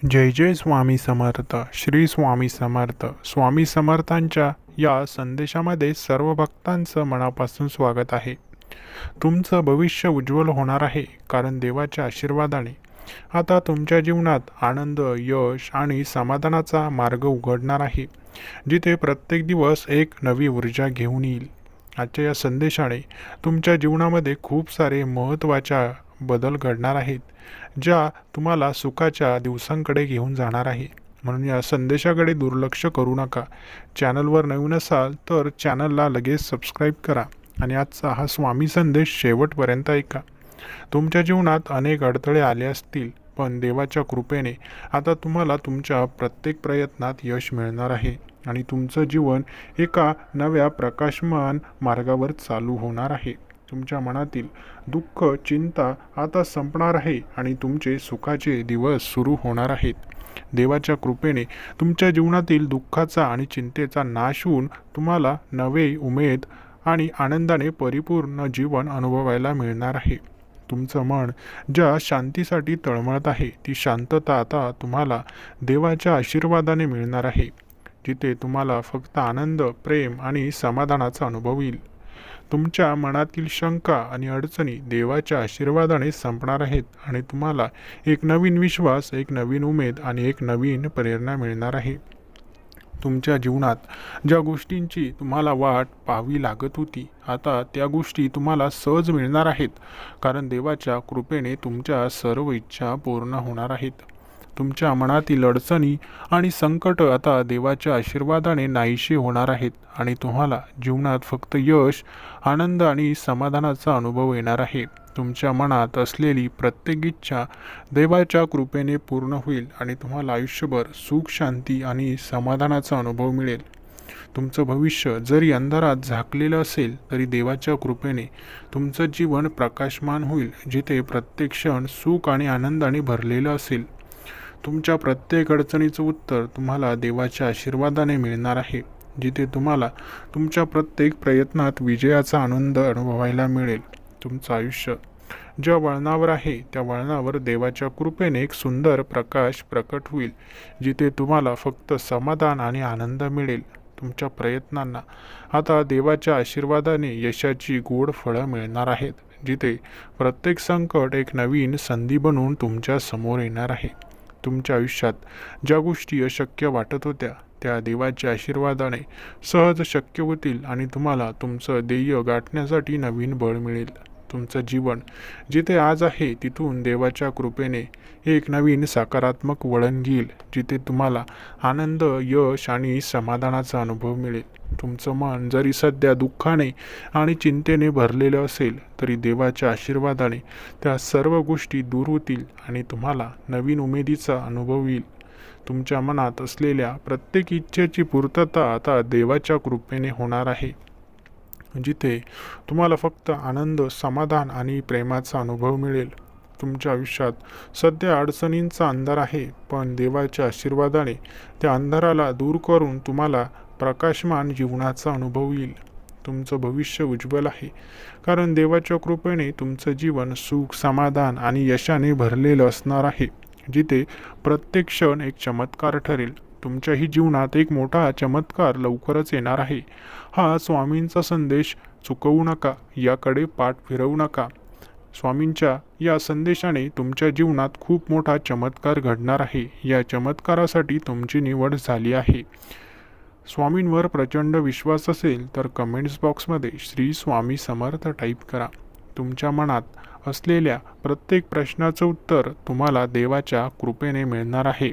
जय जय स्वामी समर्थ. श्री स्वामी समर्थ. स्वामी समर्थांच्या या संदेशामध्ये सर्व भक्तांचं मनापासून स्वागत आहे. तुमचं भविष्य उज्ज्वल होणार आहे, कारण देवाच्या आशीर्वादाने आता तुमच्या जीवनात आनंद, यश आणि समाधानाचा मार्ग उघडणार आहे, जिथे प्रत्येक दिवस एक नवी ऊर्जा घेऊन येईल. आजच्या या संदेशाने तुमच्या जीवनामध्ये खूप सारे महत्त्वाच्या बदल घडणार आहेत, ज्या तुम्हाला सुखाच्या दिवसांकडे घेऊन जाणार आहे. म्हणून या संदेशाकडे दुर्लक्ष करू नका. चॅनलवर नवीन असाल तर चॅनलला लगेच सबस्क्राईब करा आणि आजचा हा स्वामी संदेश शेवटपर्यंत ऐका. तुमच्या जीवनात अनेक अडथळे आले असतील, पण देवाच्या कृपेने आता तुम्हाला तुमच्या प्रत्येक प्रयत्नात यश मिळणार आहे आणि तुमचं जीवन एका नव्या प्रकाशमान मार्गावर चालू होणार आहे. तुमच्या मनातील दुःख, चिंता आता संपणार आहे आणि तुमचे सुखाचे दिवस सुरू होणार आहेत. देवाच्या कृपेने तुमच्या जीवनातील दुःखाचा आणि चिंतेचा नाश होऊन तुम्हाला नवे उमेद आणि आनंदाने परिपूर्ण जीवन अनुभवायला मिळणार आहे. तुमचं मन ज्या शांतीसाठी तळमळत आहे, ती शांतता आता तुम्हाला देवाच्या आशीर्वादाने मिळणार आहे, जिथे तुम्हाला फक्त आनंद, प्रेम आणि समाधानाचा अनुभव येईल. तुमच्या मनातील शंका आणि अडचणी देवाच्या आशीर्वादाने संपणार आहेत आणि तुम्हाला एक नवीन विश्वास, एक नवीन उमेद आणि एक नवीन प्रेरणा मिळणार आहे. तुमच्या जीवनात ज्या गोष्टींची तुम्हाला वाट पाहावी लागत होती, आता त्या गोष्टी तुम्हाला सहज मिळणार आहेत, कारण देवाच्या कृपेने तुमच्या सर्व इच्छा पूर्ण होणार आहेत. तुमच्या मनातील अडचणी आणि संकट आता देवाच्या आशीर्वादाने नाहीशी होणार आहेत आणि तुम्हाला जीवनात फक्त यश, आनंद आणि समाधानाचा अनुभव येणार आहे. तुमच्या मनात असलेली प्रत्येक इच्छा देवाच्या कृपेने पूर्ण होईल आणि तुम्हाला आयुष्यभर सुख, शांती आणि समाधानाचा अनुभव मिळेल. तुमचं भविष्य जरी अंधारात झाकलेलं असेल, तरी देवाच्या कृपेने तुमचं जीवन प्रकाशमान होईल, जिथे प्रत्येक क्षण सुख आणि आनंदाने भरलेलं असेल. तुमच्या प्रत्येक अडचणीचं उत्तर तुम्हाला देवाच्या आशीर्वादाने मिळणार आहे, जिथे तुम्हाला तुमच्या प्रत्येक प्रयत्नात विजयाचा आनंद अनुभवायला मिळेल. तुमचं आयुष्य ज्या वळणावर आहे, त्या वळणावर देवाच्या कृपेने एक सुंदर प्रकाश प्रकट होईल, जिथे तुम्हाला फक्त समाधान आणि आनंद मिळेल. तुमच्या प्रयत्नांना आता देवाच्या आशीर्वादाने यशाची गोड फळं मिळणार आहेत, जिथे प्रत्येक संकट एक नवीन संधी बनवून तुमच्या समोर येणार आहे. तुमच्या आयुष्यात ज्या गोष्टी अशक्य वाटत होत्या, त्या देवाच्या आशीर्वादाने सहज शक्य होतील आणि तुम्हाला तुमचं ध्येय गाठण्यासाठी नवीन बळ मिळेल. तुमचं जीवन जिथे आज आहे, तिथून देवाच्या कृपेने एक नवीन सकारात्मक वळण घेईल, जिथे तुम्हाला आनंद, यश आणि समाधानाचा अनुभव मिळेल. तुमचं मन जरी सध्या दुःखाने आणि चिंतेने भरलेलं असेल, तरी देवाच्या आशीर्वादाने त्या सर्व गोष्टी दूर होतील आणि तुम्हाला नवीन उमेदीचा अनुभव येईल. तुमच्या मनात असलेल्या प्रत्येक इच्छेची पूर्तता आता देवाच्या कृपेने होणार आहे, जिथे तुम्हाला फक्त आनंद, समाधान आणि प्रेमाचा अनुभव मिळेल. तुमच्या आयुष्यात सध्या अडचणींचा अंधार आहे, पण देवाच्या आशीर्वादाने त्या अंधाराला दूर करून तुम्हाला प्रकाशमान जीवनाचा अनुभव येईल. तुमचं भविष्य उज्ज्वल आहे, कारण देवाच्या कृपेने तुमचं जीवन सुख, समाधान आणि यशाने भरलेलं असणार आहे, जिथे प्रत्येक क्षण एक चमत्कार ठरेल. तुमच्याही जीवनात एक मोठा चमत्कार लवकरच येणार आहे. हा स्वामींचा संदेश चुकवू नका, याकडे पाठ फिरवू नका. स्वामींच्या या संदेशाने तुमच्या जीवनात खूप मोठा चमत्कार घडणार आहे. या चमत्कारासाठी तुमची निवड झाली आहे. स्वामींवर प्रचंड विश्वास असेल तर कमेंट्स बॉक्समध्ये श्री स्वामी समर्थ टाईप करा. तुमच्या मनात असलेल्या प्रत्येक प्रश्नाचं उत्तर तुम्हाला देवाच्या कृपेने मिळणार आहे,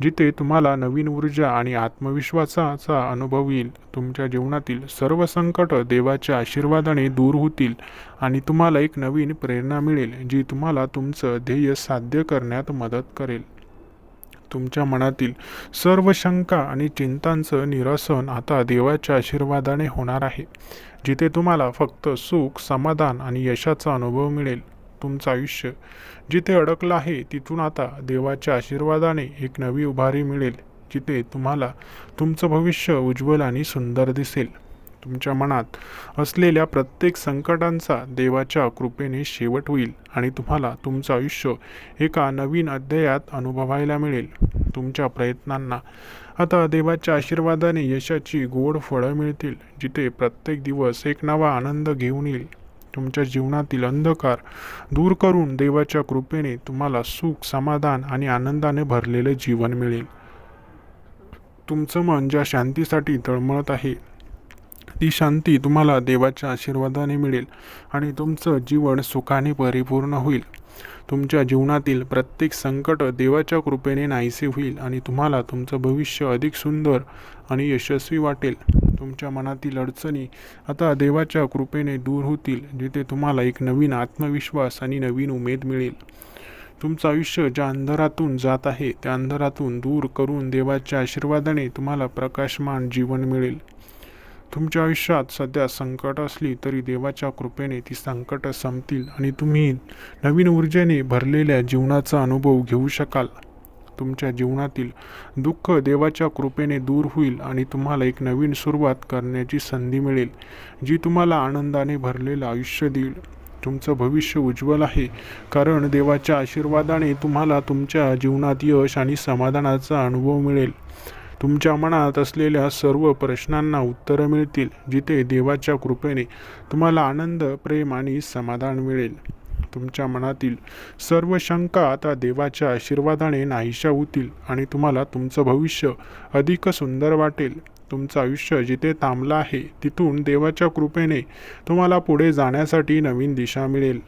जिथे तुम्हाला नवीन ऊर्जा आणि आत्मविश्वासाचा अनुभव येईल. तुमच्या जीवनातील सर्व संकट देवाच्या आशीर्वादाने दूर होतील आणि तुम्हाला एक नवीन प्रेरणा मिळेल, जी तुम्हाला तुमचं ध्येय साध्य करण्यात मदत करेल. तुमच्या मनातील सर्व शंका आणि चिंतांचं निरसन आता देवाच्या आशीर्वादाने होणार आहे, जिथे तुम्हाला फक्त सुख, समाधान आणि यशाचा अनुभव मिळेल. तुमचं आयुष्य जिथे अडकलं आहे, तिथून आता देवाच्या आशीर्वादाने एक नवी उभारी मिळेल, जिथे तुम्हाला तुमचं भविष्य उज्ज्वल आणि सुंदर दिसेल. तुमच्या मनात असलेल्या प्रत्येक संकटांचा देवाच्या कृपेने शेवट होईल आणि तुम्हाला तुमचं आयुष्य एका नवीन अध्यायात अनुभवायला मिळेल. तुमच्या प्रयत्नांना आता देवाच्या आशीर्वादाने यशाची गोड फळं मिळतील, जिथे प्रत्येक दिवस एक नवा आनंद घेऊन येईल. तुमच्या जीवनातील अंधकार दूर करून देवाच्या कृपेने तुम्हाला सुख, समाधान आणि आनंदाने भरलेले जीवन मिळेल. तुमचं मन ज्या शांतीसाठी तळमळत आहे, ती शांती तुम्हाला देवाच्या आशीर्वादाने मिळेल आणि तुमचं जीवन सुखाने परिपूर्ण होईल. तुमच्या जीवनातील प्रत्येक संकट देवाच्या कृपेने नाहीसे होईल आणि तुम्हाला तुमचं भविष्य अधिक सुंदर आणि यशस्वी वाटेल. तुमच्या मनातील अडचणी आता देवाच्या कृपेने दूर होतील, जिथे तुम्हाला एक नवीन आत्मविश्वास आणि नवीन उमेद मिळेल. तुमचं आयुष्य ज्या अंधारातून जात आहे त्या अंधारातून दूर करून देवाच्या आशीर्वादाने तुम्हाला प्रकाशमान जीवन मिळेल. तुमच्या आयुष्यात सध्या संकट असली तरी देवाच्या कृपेने ती संकट संपतील आणि तुम्ही नवीन ऊर्जेने भरलेल्या जीवनाचा अनुभव घेऊ शकाल. तुमच्या जीवनातील दुःख देवाच्या कृपेने दूर होईल आणि तुम्हाला एक नवीन सुरुवात करण्याची संधी मिळेल, जी तुम्हाला आनंदाने भरलेलं आयुष्य देईल. तुमचं भविष्य उज्ज्वल आहे, कारण देवाच्या आशीर्वादाने तुम्हाला तुमच्या जीवनात यश आणि समाधानाचा अनुभव मिळेल. तुमच्या मनात असलेल्या सर्व प्रश्नांना उत्तरं मिळतील, जिथे देवाच्या कृपेने तुम्हाला आनंद, प्रेम आणि समाधान मिळेल. तुमच्या मनातील सर्व शंका आता देवाच्या आशीर्वादाने नाहीशा होतील आणि तुम्हाला तुमचं भविष्य अधिक सुंदर वाटेल. तुमचं आयुष्य जिथे थांबलं आहे तिथून देवाच्या कृपेने तुम्हाला पुढे जाण्यासाठी नवीन दिशा मिळेल.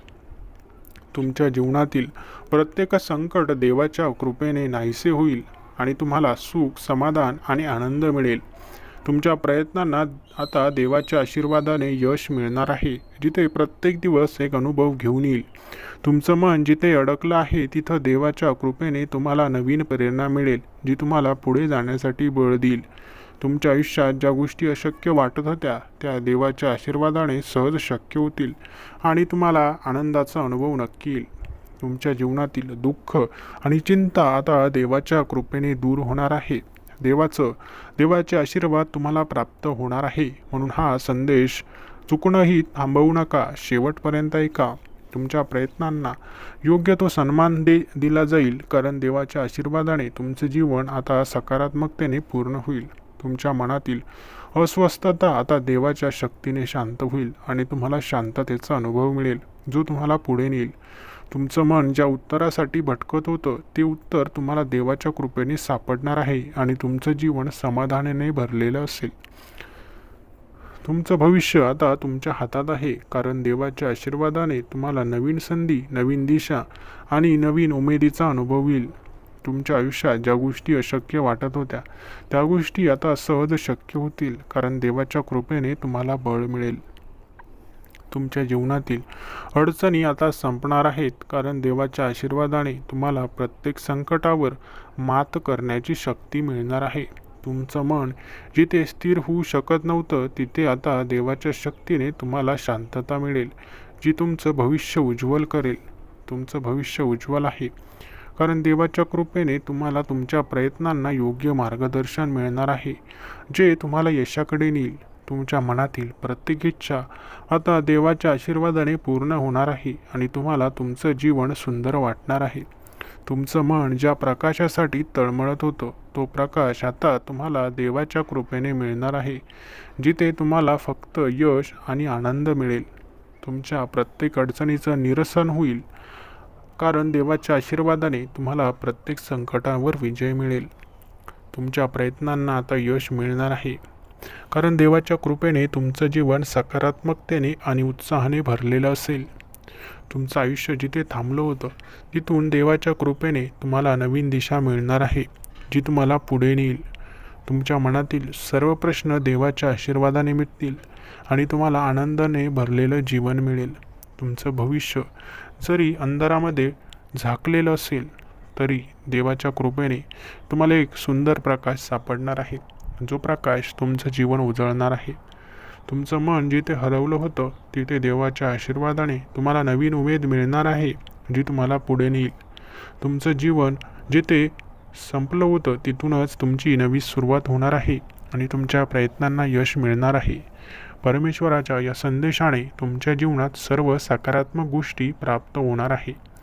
तुमच्या जीवनातील प्रत्येक संकट देवाच्या कृपेने नाहीसे होईल आणि तुम्हाला सुख, समाधान आणि आनंद मिळेल. तुमच्या प्रयत्नांना आता देवाच्या आशीर्वादाने यश मिळणार आहे, जिथे प्रत्येक दिवस एक अनुभव घेऊन येईल. तुमचं मन जिथे अडकलं आहे तिथं देवाच्या कृपेने तुम्हाला नवीन प्रेरणा मिळेल, जी तुम्हाला पुढे जाण्यासाठी बळ देईल. तुमच्या आयुष्यात ज्या गोष्टी अशक्य वाटत होत्या त्या देवाच्या आशीर्वादाने सहज शक्य होतील आणि तुम्हाला आनंदाचा अनुभव नक्की येईल. तुमच्या जीवनातील दुःख आणि चिंता आता देवाच्या कृपेने दूर होणार आहे. देवाचे आशीर्वाद तुम्हाला प्राप्त होणार आहे. म्हणून हा संदेश चुकूनही थांबवू नका, शेवटपर्यंत ऐका. तुमच्या प्रयत्नांना योग्य तो सन्मान दिला जाईल, कारण देवाच्या आशीर्वादाने तुमचे जीवन आता सकारात्मकतेने पूर्ण होईल. तुमच्या मनातील अस्वस्थता आता देवाच्या शक्तीने शांत होईल आणि तुम्हाला शांततेचा अनुभव मिळेल, जो तुम्हाला पुढे नेईल. तुमचं मन ज्या उत्तरासाठी भटकत होतं ते उत्तर तुम्हाला देवाच्या कृपेने सापडणार आहे आणि तुमचं जीवन समाधानाने भरलेलं असेल. तुमचं भविष्य आता तुमच्या हातात आहे, कारण देवाच्या आशीर्वादाने तुम्हाला नवीन संधी, नवीन दिशा आणि नवीन उमेदीचा अनुभव येईल. तुमच्या आयुष्यात ज्या गोष्टी अशक्य वाटत होत्या त्या गोष्टी आता सहज शक्य होतील, कारण देवाच्या कृपेने तुम्हाला बळ मिळेल. तुमच्या जीवनातील अडचणी आता संपणार आहेत, कारण देवाच्या आशीर्वादाने तुम्हाला प्रत्येक संकटावर मात करण्याची शक्ती मिळणार आहे. तुमचं मन जिथे स्थिर होऊ शकत नव्हतं तिथे आता देवाच्या शक्तीने तुम्हाला शांतता मिळेल, जी तुमचं भविष्य उज्ज्वल करेल. तुमचं भविष्य उज्ज्वल आहे, कारण देवाच्या कृपेने तुम्हाला तुमच्या प्रयत्नांना योग्य मार्गदर्शन मिळणार आहे, जे तुम्हाला यशाकडे नेईल. तुमच्या मनातील प्रत्येक इच्छा आता देवाच्या आशीर्वादाने पूर्ण होणार आहे आणि तुम्हाला तुमचं जीवन सुंदर वाटणार आहे. तुमचं मन ज्या प्रकाशासाठी तळमळत होतं तो प्रकाश आता तुम्हाला देवाच्या कृपेने मिळणार आहे, जिथे तुम्हाला फक्त यश आणि आनंद मिळेल. तुमच्या प्रत्येक अडचणीचं निरसन होईल, कारण देवाच्या आशीर्वादाने तुम्हाला प्रत्येक संकटावर विजय मिळेल. तुमच्या प्रयत्नांना आता यश मिळणार आहे, कारण देवाच्या कृपेने तुमचं जीवन सकारात्मकतेने आणि उत्साहाने भरलेलं असेल. तुमचं आयुष्य जिथे थांबलं होतं तिथून देवाच्या कृपेने तुम्हाला नवीन दिशा मिळणार आहे, जी तुम्हाला पुढे नेईल. तुमच्या मनातील सर्व प्रश्न देवाच्या आशीर्वादाने मिटतील आणि तुम्हाला आनंदाने भरलेलं जीवन मिळेल. तुमचं भविष्य जरी अंधारामध्ये झाकलेलं असेल तरी देवाच्या कृपेने तुम्हाला एक सुंदर प्रकाश सापडणार आहे, जो प्रकाश तुमचं जीवन उजळणार आहे. तुमचं मन जिथे हरवलं होतं तिथे देवाच्या आशीर्वादाने तुम्हाला नवीन उमेद मिळणार आहे, जी तुम्हाला पुढे नेईल. तुमचं जीवन जिथे संपलं होतं तिथूनच तुमची नवी सुरुवात होणार आहे आणि तुमच्या प्रयत्नांना यश मिळणार आहे. परमेश्वराच्या या संदेशाने तुमच्या जीवनात सर्व सकारात्मक गोष्टी प्राप्त होणार आहे.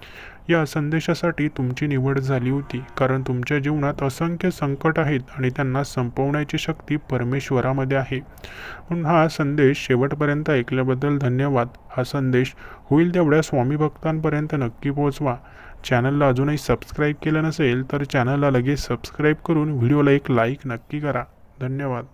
या संदेशासाठी तुमची निवड झाली होती, कारण तुमच्या जीवनात असंख्य संकट आहेत आणि त्यांना संपवण्याची शक्ती परमेश्वरामध्ये आहे. म्हणून हा संदेश शेवटपर्यंत ऐकल्याबद्दल धन्यवाद. हा संदेश होईल तेवढ्या स्वामी भक्तांपर्यंत नक्की पोहोचवा. चॅनलला अजूनही सबस्क्राईब केलं नसेल तर चॅनलला लगेच सबस्क्राईब करून व्हिडिओला एक लाईक नक्की करा. धन्यवाद.